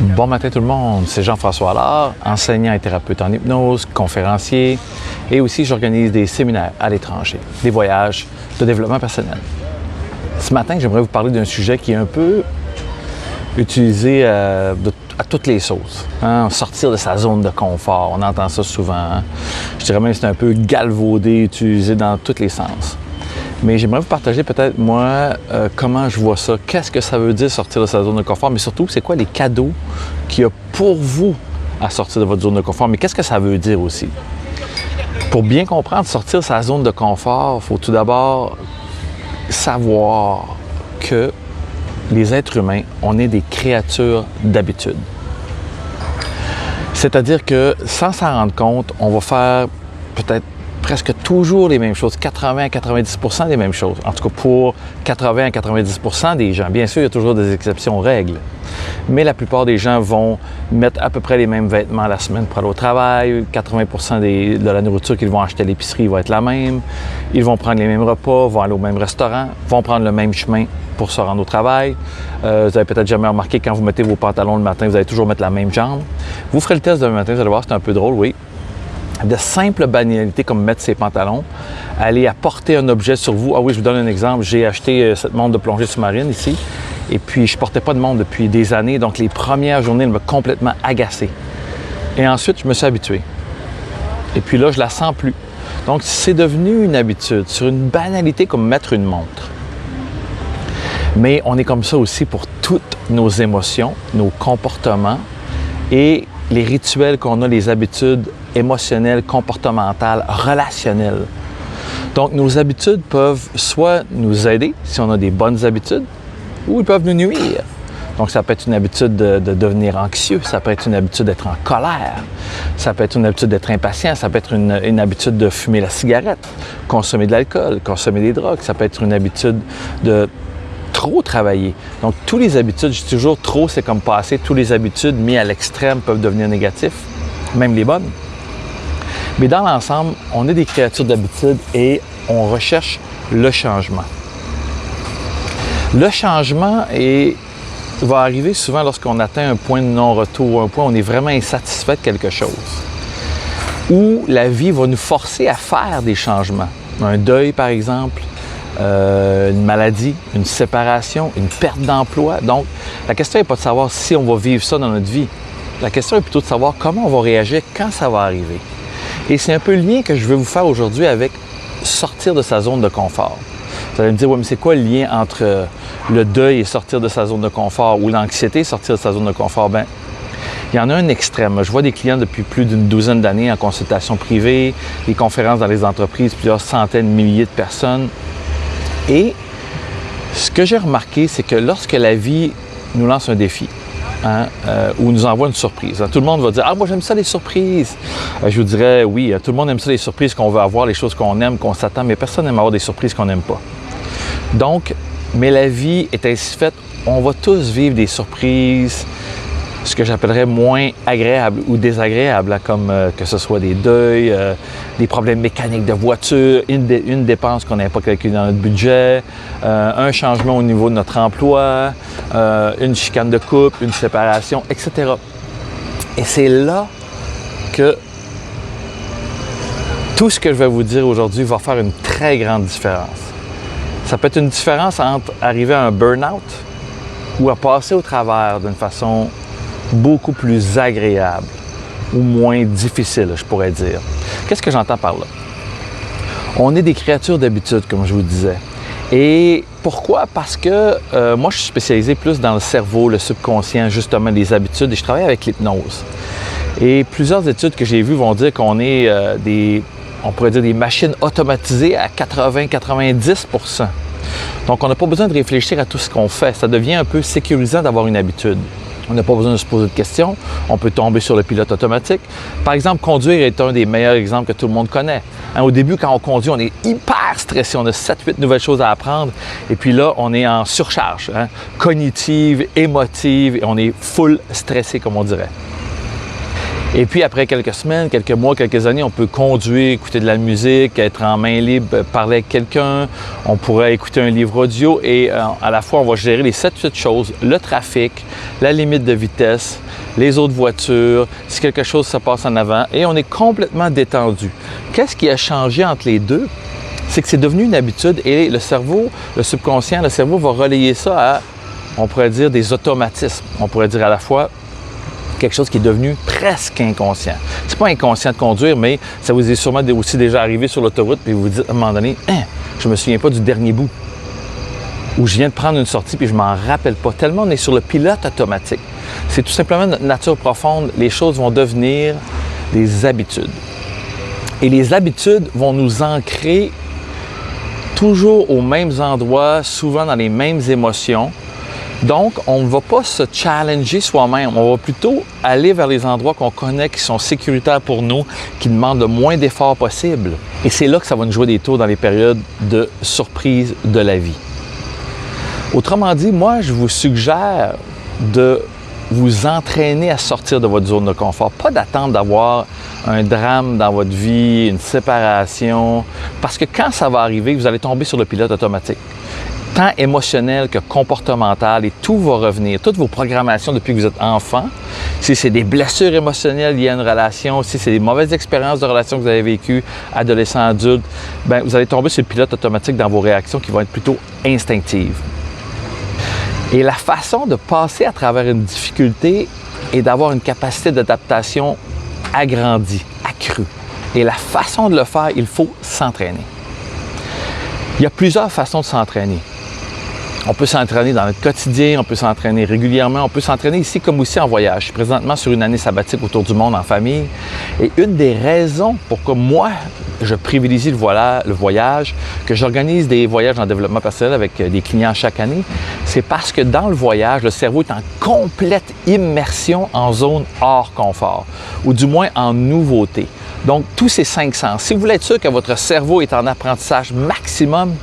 Bon matin tout le monde, c'est Jean-François Allard, enseignant et thérapeute en hypnose, conférencier et aussi j'organise des séminaires à l'étranger, des voyages de développement personnel. Ce matin, j'aimerais vous parler d'un sujet qui est un peu utilisé à toutes les sauces. Sortir de sa zone de confort, on entend ça souvent. Je dirais même que c'est un peu galvaudé, utilisé dans tous les sens. Mais j'aimerais vous partager peut-être, moi, comment je vois ça. Qu'est-ce que ça veut dire sortir de sa zone de confort? Mais surtout, c'est quoi les cadeaux qu'il y a pour vous à sortir de votre zone de confort? Mais qu'est-ce que ça veut dire aussi? Pour bien comprendre, sortir de sa zone de confort, il faut tout d'abord savoir que les êtres humains, on est des créatures d'habitude. C'est-à-dire que, sans s'en rendre compte, on va faire peut-être presque toujours les mêmes choses, 80 à 90% des mêmes choses. En tout cas, pour 80 à 90% des gens. Bien sûr, il y a toujours des exceptions aux règles. Mais la plupart des gens vont mettre à peu près les mêmes vêtements la semaine pour aller au travail. 80% de la nourriture qu'ils vont acheter à l'épicerie va être la même. Ils vont prendre les mêmes repas, vont aller au même restaurant, vont prendre le même chemin pour se rendre au travail. Vous avez peut-être jamais remarqué, quand vous mettez vos pantalons le matin, vous allez toujours mettre la même jambe. Vous ferez le test demain matin, vous allez voir, c'est un peu drôle, oui. De simples banalités comme mettre ses pantalons, aller apporter un objet sur vous. Ah oui, je vous donne un exemple. J'ai acheté cette montre de plongée sous-marine ici et puis je ne portais pas de montre depuis des années, donc les premières journées, elle m'a complètement agacé. Et ensuite, je me suis habitué. Et puis là, je la sens plus. Donc, c'est devenu une habitude sur une banalité comme mettre une montre. Mais on est comme ça aussi pour toutes nos émotions, nos comportements et les rituels qu'on a, les habitudes émotionnelles, comportementales, relationnelles. Donc, nos habitudes peuvent soit nous aider, si on a des bonnes habitudes, ou ils peuvent nous nuire. Donc, ça peut être une habitude de devenir anxieux, ça peut être une habitude d'être en colère, ça peut être une habitude d'être impatient, ça peut être une habitude de fumer la cigarette, consommer de l'alcool, consommer des drogues, ça peut être une habitude de trop travailler. Donc, toutes les habitudes, je dis toujours trop, c'est comme pas assez. Toutes les habitudes mises à l'extrême peuvent devenir négatifs, même les bonnes. Mais dans l'ensemble, on est des créatures d'habitude et on recherche le changement. Le changement va arriver souvent lorsqu'on atteint un point de non-retour, un point où on est vraiment insatisfait de quelque chose. Où la vie va nous forcer à faire des changements. Un deuil, par exemple, une maladie, une séparation, une perte d'emploi. Donc, la question n'est pas de savoir si on va vivre ça dans notre vie. La question est plutôt de savoir comment on va réagir quand ça va arriver. Et c'est un peu le lien que je veux vous faire aujourd'hui avec sortir de sa zone de confort. Vous allez me dire, oui, mais c'est quoi le lien entre le deuil et sortir de sa zone de confort ou l'anxiété et sortir de sa zone de confort? Bien, il y en a un extrême. Je vois des clients depuis plus d'une douzaine d'années en consultation privée, des conférences dans les entreprises, plusieurs centaines, milliers de personnes. Et ce que j'ai remarqué, c'est que lorsque la vie nous lance un défi, ou nous envoie une surprise, tout le monde va dire « Ah, moi j'aime ça les surprises! » Je vous dirais oui, tout le monde aime ça les surprises qu'on veut avoir, les choses qu'on aime, qu'on s'attend, mais personne n'aime avoir des surprises qu'on n'aime pas. Donc, mais la vie est ainsi faite, on va tous vivre des surprises, ce que j'appellerais moins agréables ou désagréables, comme que ce soit des deuils, des problèmes mécaniques de voiture, une dépense qu'on n'avait pas calculée dans notre budget, un changement au niveau de notre emploi, une chicane de couple, une séparation, etc. Et c'est là que tout ce que je vais vous dire aujourd'hui va faire une très grande différence. Ça peut être une différence entre arriver à un burn-out ou à passer au travers d'une façon beaucoup plus agréable ou moins difficile, je pourrais dire. Qu'est-ce que j'entends par là? On est des créatures d'habitude, comme je vous disais. Et pourquoi? Parce que moi, je suis spécialisé plus dans le cerveau, le subconscient, justement, les habitudes, et je travaille avec l'hypnose. Et plusieurs études que j'ai vues vont dire qu'on est on pourrait dire des machines automatisées à 80-90%. Donc, on n'a pas besoin de réfléchir à tout ce qu'on fait. Ça devient un peu sécurisant d'avoir une habitude. On n'a pas besoin de se poser de questions. On peut tomber sur le pilote automatique. Par exemple, conduire est un des meilleurs exemples que tout le monde connaît. Au début, quand on conduit, on est hyper stressé. On a 7-8 nouvelles choses à apprendre. Et puis là, on est en surcharge, cognitive, émotive, et on est full stressé, comme on dirait. Et puis après quelques semaines, quelques mois, quelques années, on peut conduire, écouter de la musique, être en main libre, parler avec quelqu'un, on pourrait écouter un livre audio et à la fois on va gérer les 7 choses, le trafic, la limite de vitesse, les autres voitures, si quelque chose se passe en avant et on est complètement détendu. Qu'est-ce qui a changé entre les deux? C'est que c'est devenu une habitude et le cerveau, le subconscient, le cerveau va relayer ça à, on pourrait dire, des automatismes. On pourrait dire à la fois quelque chose qui est devenu presque inconscient. C'est pas inconscient de conduire, mais ça vous est sûrement aussi déjà arrivé sur l'autoroute puis vous vous dites à un moment donné, je me souviens pas du dernier bout. Ou je viens de prendre une sortie puis je m'en rappelle pas. Tellement on est sur le pilote automatique. C'est tout simplement notre nature profonde. Les choses vont devenir des habitudes. Et les habitudes vont nous ancrer toujours aux mêmes endroits, souvent dans les mêmes émotions. Donc, on ne va pas se challenger soi-même. On va plutôt aller vers les endroits qu'on connaît, qui sont sécuritaires pour nous, qui demandent le moins d'efforts possible. Et c'est là que ça va nous jouer des tours dans les périodes de surprise de la vie. Autrement dit, moi, je vous suggère de vous entraîner à sortir de votre zone de confort. Pas d'attendre d'avoir un drame dans votre vie, une séparation, parce que quand ça va arriver, vous allez tomber sur le pilote automatique. Tant émotionnel que comportemental et tout va revenir. Toutes vos programmations depuis que vous êtes enfant, si c'est des blessures émotionnelles liées à une relation, si c'est des mauvaises expériences de relation que vous avez vécues, adolescent, adulte, bien, vous allez tomber sur le pilote automatique dans vos réactions qui vont être plutôt instinctives. Et la façon de passer à travers une difficulté est d'avoir une capacité d'adaptation agrandie, accrue. Et la façon de le faire, il faut s'entraîner. Il y a plusieurs façons de s'entraîner. On peut s'entraîner dans notre quotidien, on peut s'entraîner régulièrement, on peut s'entraîner ici comme aussi en voyage. Je suis présentement sur une année sabbatique autour du monde en famille. Et une des raisons pourquoi moi, je privilégie le voyage, que j'organise des voyages en développement personnel avec des clients chaque année, c'est parce que dans le voyage, le cerveau est en complète immersion en zone hors confort, ou du moins en nouveauté. Donc, tous ces 5 sens. Si vous voulez être sûr que votre cerveau est en apprentissage maximum,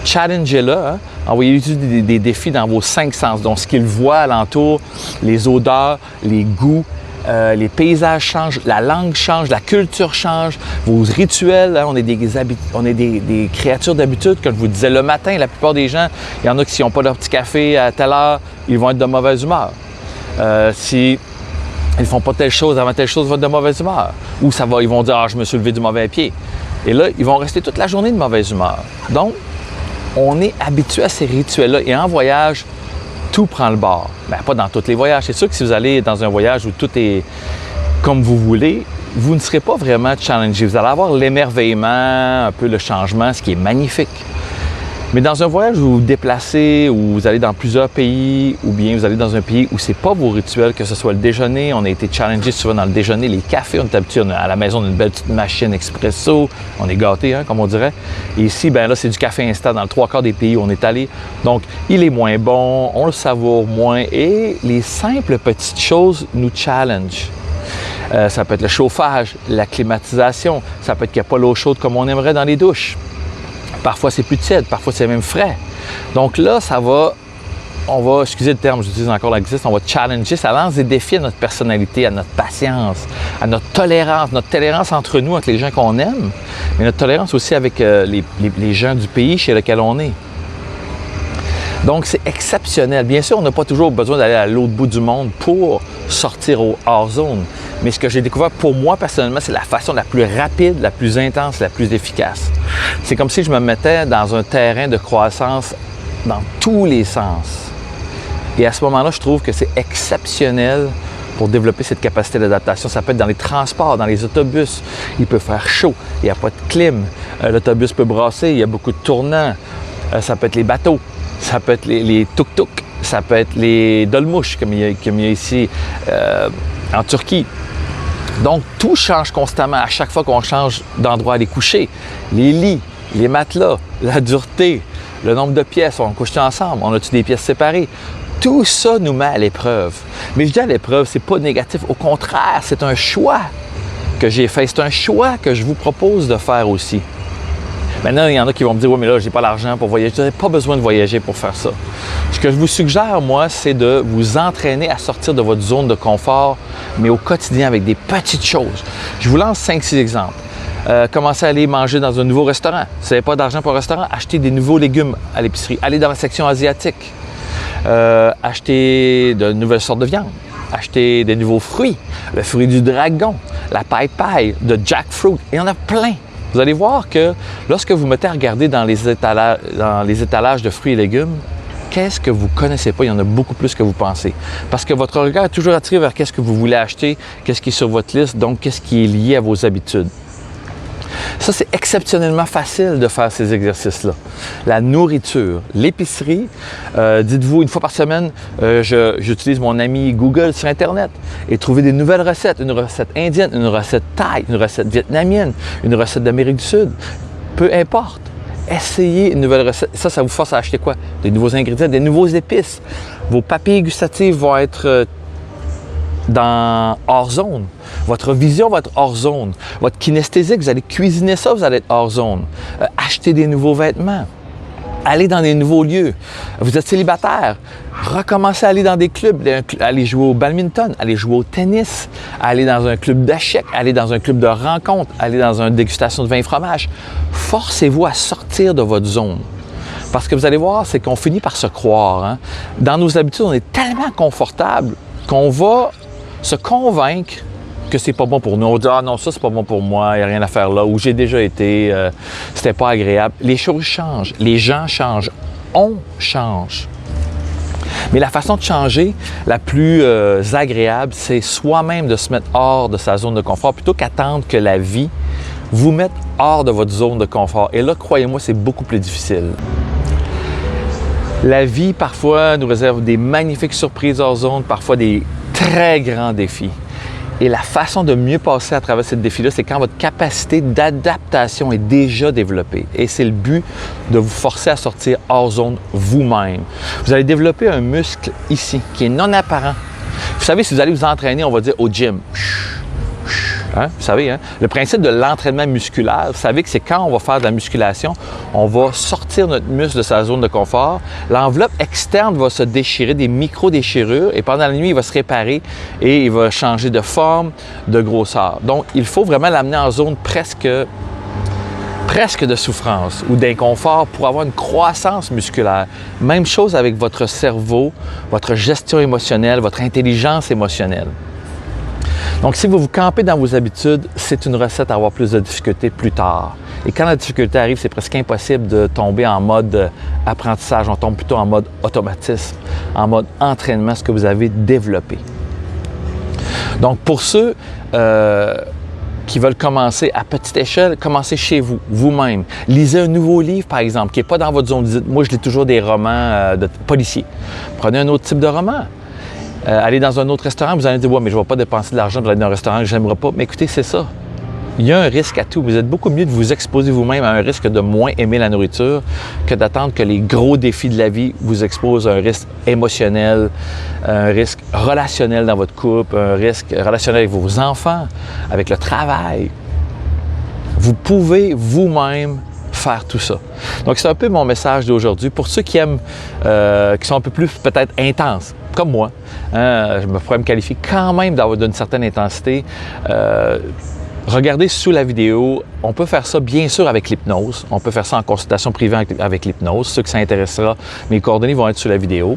challengez-le. Hein? Envoyez-lui des défis dans vos 5 sens. Donc, ce qu'il voit alentour, les odeurs, les goûts, les paysages changent, la langue change, la culture change, vos rituels. Hein? On est des créatures d'habitude. Comme je vous disais, le matin, la plupart des gens, il y en a qui n'ont pas leur petit café à telle heure, ils vont être de mauvaise humeur. Si ils ne font pas telle chose avant telle chose, ils vont être de mauvaise humeur. Ou ils vont dire « Ah, je me suis levé du mauvais pied ». Et là, ils vont rester toute la journée de mauvaise humeur. Donc, on est habitué à ces rituels-là. Et en voyage, tout prend le bord. Bien, pas dans tous les voyages. C'est sûr que si vous allez dans un voyage où tout est comme vous voulez, vous ne serez pas vraiment challengé. Vous allez avoir l'émerveillement, un peu le changement, ce qui est magnifique. Mais dans un voyage où vous vous déplacez, où vous allez dans plusieurs pays, ou bien vous allez dans un pays où ce n'est pas vos rituels, que ce soit le déjeuner, on a été challengé souvent dans le déjeuner, les cafés, on est habitué à la maison d'une belle petite machine expresso, on est gâtés, hein, comme on dirait. Et ici, ben là, c'est du café instant dans le 3/4 des pays où on est allé. Donc, il est moins bon, on le savoure moins, et les simples petites choses nous challengent. Ça peut être le chauffage, la climatisation, ça peut être qu'il n'y a pas l'eau chaude comme on aimerait dans les douches. Parfois, c'est plus tiède, parfois, c'est même frais. Donc là, on va, excusez le terme, j'utilise encore l'anglicisme, on va challenger, ça lance des défis à notre personnalité, à notre patience, à notre tolérance entre nous, avec les gens qu'on aime, mais notre tolérance aussi avec les gens du pays chez lequel on est. Donc, c'est exceptionnel. Bien sûr, on n'a pas toujours besoin d'aller à l'autre bout du monde pour sortir hors zone. Mais ce que j'ai découvert pour moi, personnellement, c'est la façon la plus rapide, la plus intense, la plus efficace. C'est comme si je me mettais dans un terrain de croissance dans tous les sens. Et à ce moment-là, je trouve que c'est exceptionnel pour développer cette capacité d'adaptation. Ça peut être dans les transports, dans les autobus. Il peut faire chaud, il n'y a pas de clim. L'autobus peut brasser, il y a beaucoup de tournants. Ça peut être les bateaux, ça peut être les tuk-tuk, ça peut être les dolmouches, comme il y a ici en Turquie. Donc, tout change constamment à chaque fois qu'on change d'endroit à aller coucher. Les lits, les matelas, la dureté, le nombre de pièces, on couche ensemble, on a-tu des pièces séparées? Tout ça nous met à l'épreuve. Mais je dis à l'épreuve, c'est pas négatif. Au contraire, c'est un choix que j'ai fait. C'est un choix que je vous propose de faire aussi. Maintenant, il y en a qui vont me dire « Oui, mais là, j'ai pas l'argent pour voyager. » Vous n'avez pas besoin de voyager pour faire ça. Ce que je vous suggère, moi, c'est de vous entraîner à sortir de votre zone de confort, mais au quotidien avec des petites choses. Je vous lance 5-6 exemples. Commencez à aller manger dans un nouveau restaurant. Si vous n'avez pas d'argent pour un restaurant, achetez des nouveaux légumes à l'épicerie. Allez dans la section asiatique. Achetez de nouvelles sortes de viande. Achetez des nouveaux fruits. Le fruit du dragon, la paille-paille, de jackfruit. Il y en a plein. Vous allez voir que lorsque vous mettez à regarder dans les étalages de fruits et légumes, qu'est-ce que vous ne connaissez pas? Il y en a beaucoup plus que vous pensez. Parce que votre regard est toujours attiré vers qu'est-ce que vous voulez acheter, qu'est-ce qui est sur votre liste, donc qu'est-ce qui est lié à vos habitudes. Ça, c'est exceptionnellement facile de faire ces exercices-là. La nourriture, l'épicerie, dites-vous une fois par semaine, j'utilise mon ami Google sur Internet et trouver des nouvelles recettes, une recette indienne, une recette thaï, une recette vietnamienne, une recette d'Amérique du Sud, peu importe. Essayez une nouvelle recette. Ça vous force à acheter quoi? Des nouveaux ingrédients, des nouveaux épices. Vos papilles gustatives vont être hors zone. Votre vision va être hors zone. Votre kinesthésique, vous allez cuisiner ça, vous allez être hors zone. Achetez des nouveaux vêtements. Allez dans des nouveaux lieux. Vous êtes célibataire. Recommencez à aller dans des clubs. Allez jouer au badminton, allez jouer au tennis, allez dans un club d'échecs, allez dans un club de rencontres, allez dans une dégustation de vin et fromage. Forcez-vous à sortir de votre zone. Parce que vous allez voir, c'est qu'on finit par se croire. Hein? Dans nos habitudes, on est tellement confortable qu'on va se convaincre que c'est pas bon pour nous. On dit « Ah non, ça c'est pas bon pour moi, il n'y a rien à faire là » ou « J'ai déjà été, c'était pas agréable ». Les choses changent, les gens changent, on change. Mais la façon de changer la plus agréable, c'est soi-même de se mettre hors de sa zone de confort plutôt qu'attendre que la vie vous mette hors de votre zone de confort. Et là, croyez-moi, c'est beaucoup plus difficile. La vie, parfois, nous réserve des magnifiques surprises hors zone, parfois des très grands défis. Et la façon de mieux passer à travers ces défis-là, c'est quand votre capacité d'adaptation est déjà développée. Et c'est le but de vous forcer à sortir hors zone vous-même. Vous allez développer un muscle ici, qui est non apparent. Vous savez, si vous allez vous entraîner, on va dire au gym. Hein? Vous savez, hein? Le principe de l'entraînement musculaire, vous savez que c'est quand on va faire de la musculation, on va sortir notre muscle de sa zone de confort, l'enveloppe externe va se déchirer, des micro-déchirures, et pendant la nuit, il va se réparer et il va changer de forme, de grosseur. Donc, il faut vraiment l'amener en zone presque de souffrance ou d'inconfort pour avoir une croissance musculaire. Même chose avec votre cerveau, votre gestion émotionnelle, votre intelligence émotionnelle. Donc, si vous vous campez dans vos habitudes, c'est une recette à avoir plus de difficultés plus tard. Et quand la difficulté arrive, c'est presque impossible de tomber en mode apprentissage. On tombe plutôt en mode automatisme, en mode entraînement, ce que vous avez développé. Donc, pour ceux qui veulent commencer à petite échelle, commencez chez vous, vous-même. Lisez un nouveau livre, par exemple, qui n'est pas dans votre zone de visite. Moi, je lis toujours des romans de policiers. Prenez un autre type de roman. Aller dans un autre restaurant, vous allez dire « Ouais, mais je ne vais pas dépenser de l'argent pour aller dans un restaurant que je n'aimerais pas. » Mais écoutez, c'est ça. Il y a un risque à tout. Vous êtes beaucoup mieux de vous exposer vous-même à un risque de moins aimer la nourriture que d'attendre que les gros défis de la vie vous exposent à un risque émotionnel, un risque relationnel dans votre couple, un risque relationnel avec vos enfants, avec le travail. Vous pouvez vous-même faire tout ça. Donc, c'est un peu mon message d'aujourd'hui. Pour ceux qui aiment, qui sont un peu plus peut-être intenses, comme moi, hein, je me pourrais me qualifier quand même d'une certaine intensité. Regardez sous la vidéo, on peut faire ça bien sûr avec l'hypnose. On peut faire ça en consultation privée avec l'hypnose. Ceux que ça intéressera, mes coordonnées vont être sous la vidéo.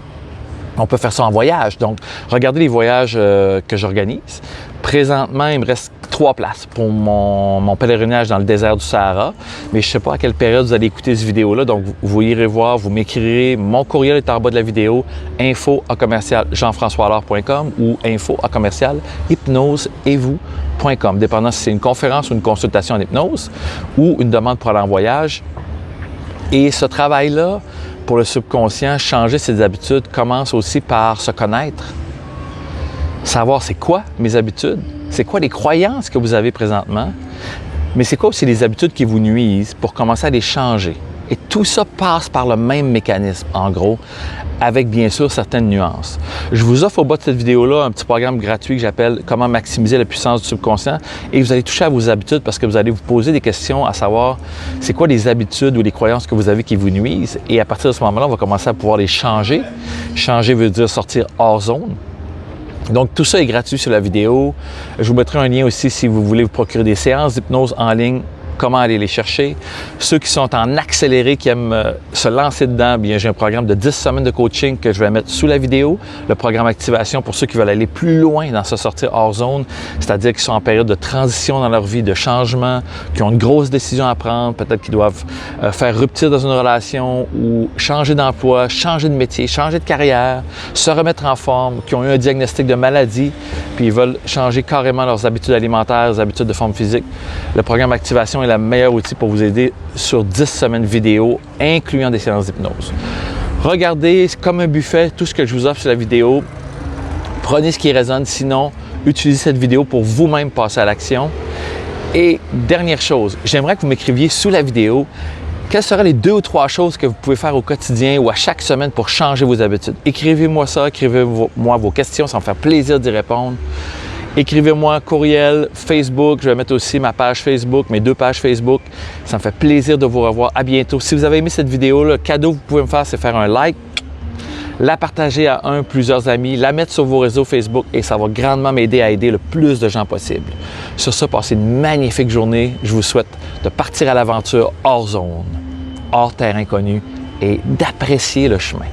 On peut faire ça en voyage. Donc, regardez les voyages que j'organise. Présentement, il me reste 3 places pour mon pèlerinage dans le désert du Sahara. Mais je ne sais pas à quelle période vous allez écouter cette vidéo-là. Donc, vous irez voir, vous m'écrirez. Mon courriel est en bas de la vidéo. info@jean-françois-allard.com ou info@hypnoseetvous.com. Dépendant si c'est une conférence ou une consultation en hypnose ou une demande pour aller en voyage. Et ce travail-là, pour le subconscient, changer ses habitudes commence aussi par se connaître. Savoir c'est quoi mes habitudes, c'est quoi les croyances que vous avez présentement, mais c'est quoi aussi les habitudes qui vous nuisent pour commencer à les changer. Et tout ça passe par le même mécanisme, en gros, avec bien sûr certaines nuances. Je vous offre au bas de cette vidéo-là un petit programme gratuit que j'appelle « Comment maximiser la puissance du subconscient » et vous allez toucher à vos habitudes parce que vous allez vous poser des questions à savoir c'est quoi les habitudes ou les croyances que vous avez qui vous nuisent et à partir de ce moment-là, on va commencer à pouvoir les changer. Changer veut dire sortir hors zone. Donc, tout ça est gratuit sur la vidéo. Je vous mettrai un lien aussi si vous voulez vous procurer des séances d'hypnose en ligne, comment aller les chercher. Ceux qui sont en accéléré, qui aiment se lancer dedans, bien, j'ai un programme de 10 semaines de coaching que je vais mettre sous la vidéo. Le programme Activation pour ceux qui veulent aller plus loin dans ce sortir hors zone, c'est-à-dire qui sont en période de transition dans leur vie, de changement, qui ont une grosse décision à prendre, peut-être qu'ils doivent faire rupture dans une relation ou changer d'emploi, changer de métier, changer de carrière, se remettre en forme, qui ont eu un diagnostic de maladie, puis ils veulent changer carrément leurs habitudes alimentaires, leurs habitudes de forme physique. Le programme Activation est le meilleur outil pour vous aider sur 10 semaines vidéo, incluant des séances d'hypnose. Regardez, c'est comme un buffet, tout ce que je vous offre sur la vidéo. Prenez ce qui résonne, sinon, utilisez cette vidéo pour vous-même passer à l'action. Et dernière chose, j'aimerais que vous m'écriviez sous la vidéo quelles seraient les 2 ou 3 choses que vous pouvez faire au quotidien ou à chaque semaine pour changer vos habitudes. Écrivez-moi ça, écrivez-moi vos questions, ça me fait plaisir d'y répondre. Écrivez-moi courriel, Facebook, je vais mettre aussi ma page Facebook, mes 2 pages Facebook. Ça me fait plaisir de vous revoir. À bientôt. Si vous avez aimé cette vidéo, le cadeau que vous pouvez me faire, c'est faire un like, la partager à plusieurs amis, la mettre sur vos réseaux Facebook et ça va grandement m'aider à aider le plus de gens possible. Sur ça, passez une magnifique journée. Je vous souhaite de partir à l'aventure hors zone, hors terre inconnu et d'apprécier le chemin.